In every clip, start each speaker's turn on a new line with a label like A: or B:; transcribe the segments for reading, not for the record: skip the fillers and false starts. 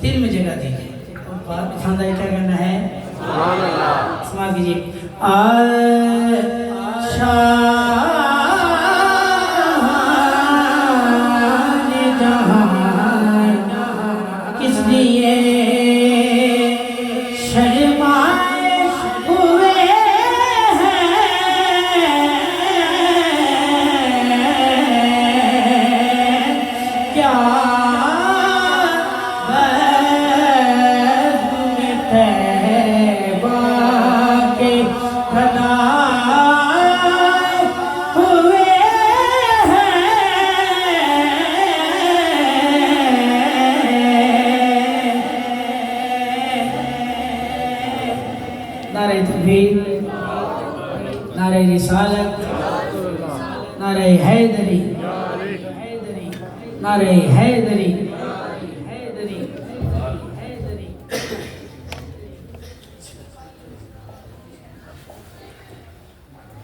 A: दिल में जगह दीजिए। और बात पसंद आए क्या करना है? समाज कीजिए। किस लिए शर्माए हुए हैं, क्या बज़्म तैबा के फ़दाए हुए हैं। नारे तकबीर, नारे रिसालत, नारे हैदरी, नारे हैदरी, हैदरी, हैदरी।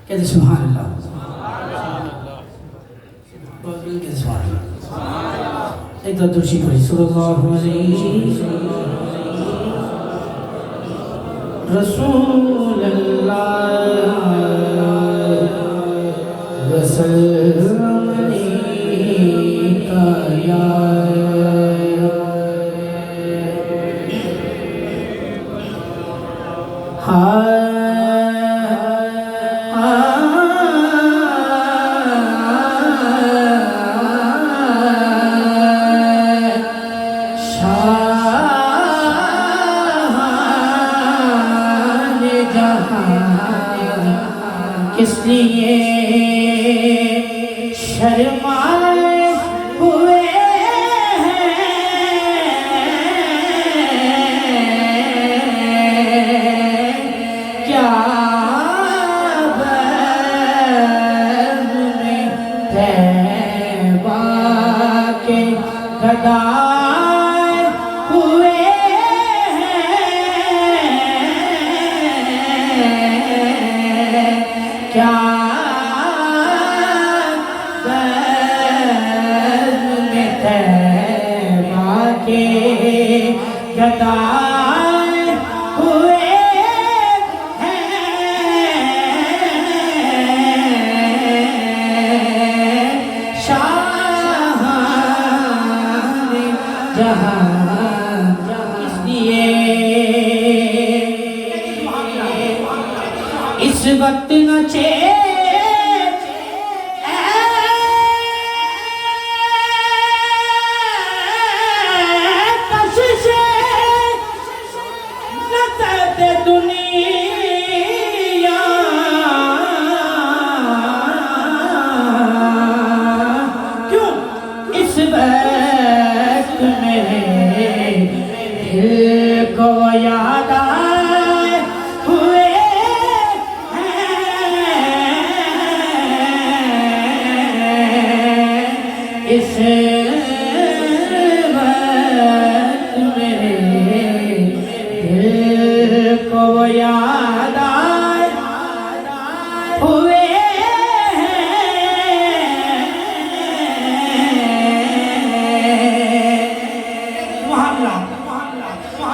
A: कहते सुभान अल्लाह, बहुत मिल के सुभान अल्लाह। एक तो दुरुशी पढ़ी सल्लल्लाहु अलैहि रसूल अल्लाह वसल्लम अलैका या किस लिए शर्माए हुए हैं, क्या बज़्म तैबा के फ़दाए हुए क्या बज़्म तैबा के फ़दाए हुए हैं। शाह जहां इसलिए इस वक्त न चेत कशिशे न करते दुनिया, क्यों इस वक्त मेरे दिल को याद आए हुए इस वक्त मेरे दिल को याद आए हुए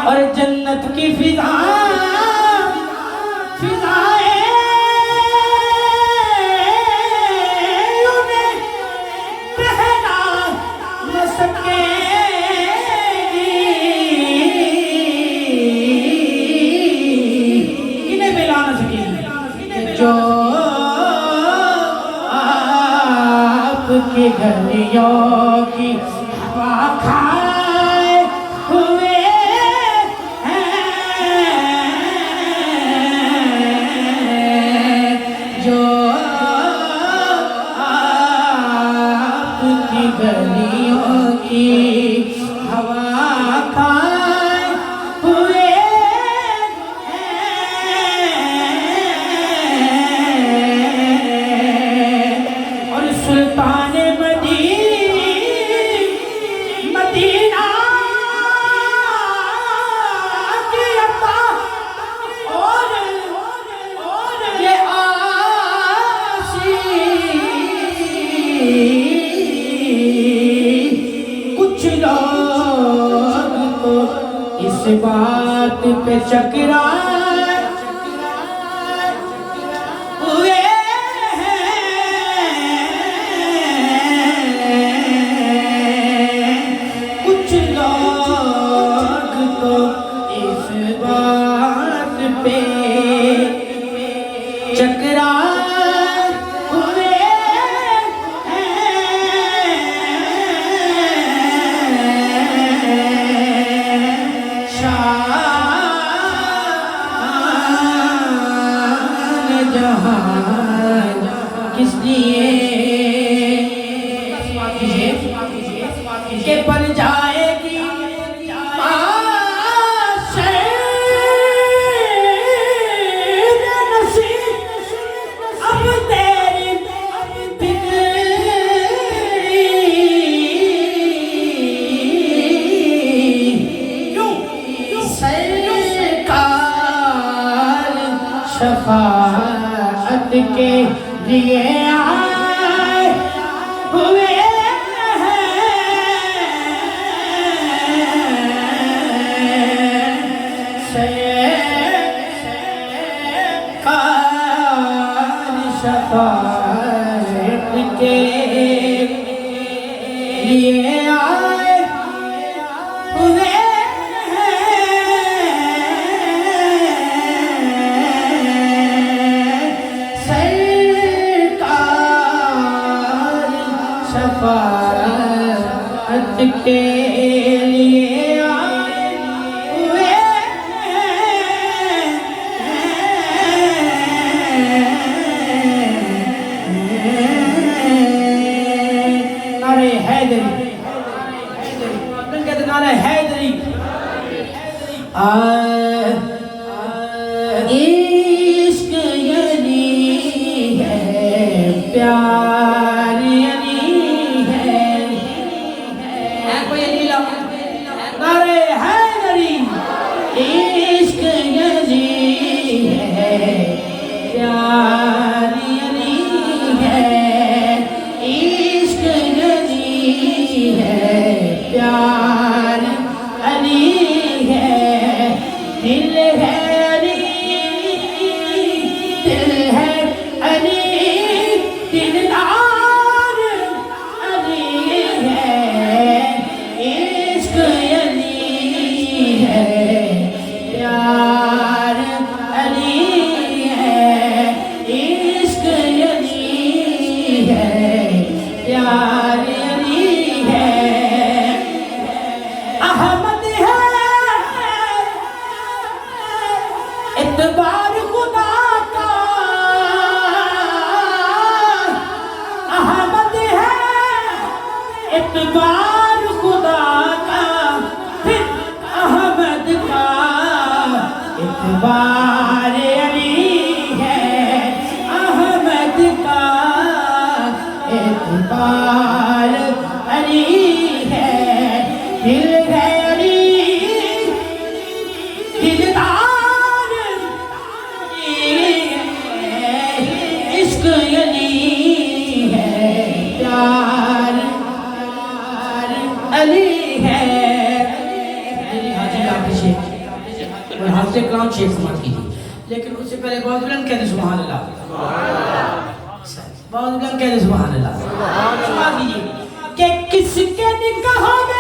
A: और जन्नत की फिजाएं उन्हें पहना न सकेगी, इन्हें मिला न सकेगी जो आपकी गलियों की हवा खाए हुए जो आपकी गलियों की हवा खाए हुए और सुल्तान मदीना इस बात पे चकराए हुए कुछ लोग तो इस बात पे चकराए हुए किस लिए के बन जाएगी अब तेरी सरकार शफाअत के लिए आए हुए सरकार शफाअत के लिए आए हुए शफाअत के लिए आए हुए नारे हैदरी कहते नारे हैदरी इश्क यानी है प्यार नारे हैदरी इश्क यजी है प्यार यजी है इश्क यजी है प्यार अली है दिल है अली दिल है अली दिलदार अली है इश्क प्यार अली है इश्क अली है प्यार अली है अहमद है इतबार खुदा का अहमद है इतबार खुदा का फिर अहमद का इतबार अली है अहमद का इतबार अली है दिल है अली दिलदार इश्क अली है प्यार अली है और हाथ से कलाम शेख समाज कीजिए लेकिन उससे पहले बहुत बुलंद कहते सुभान अल्लाह बहुत बुलंद कहते सुभान अल्लाह समाज कीजिए कि किसके निगाहों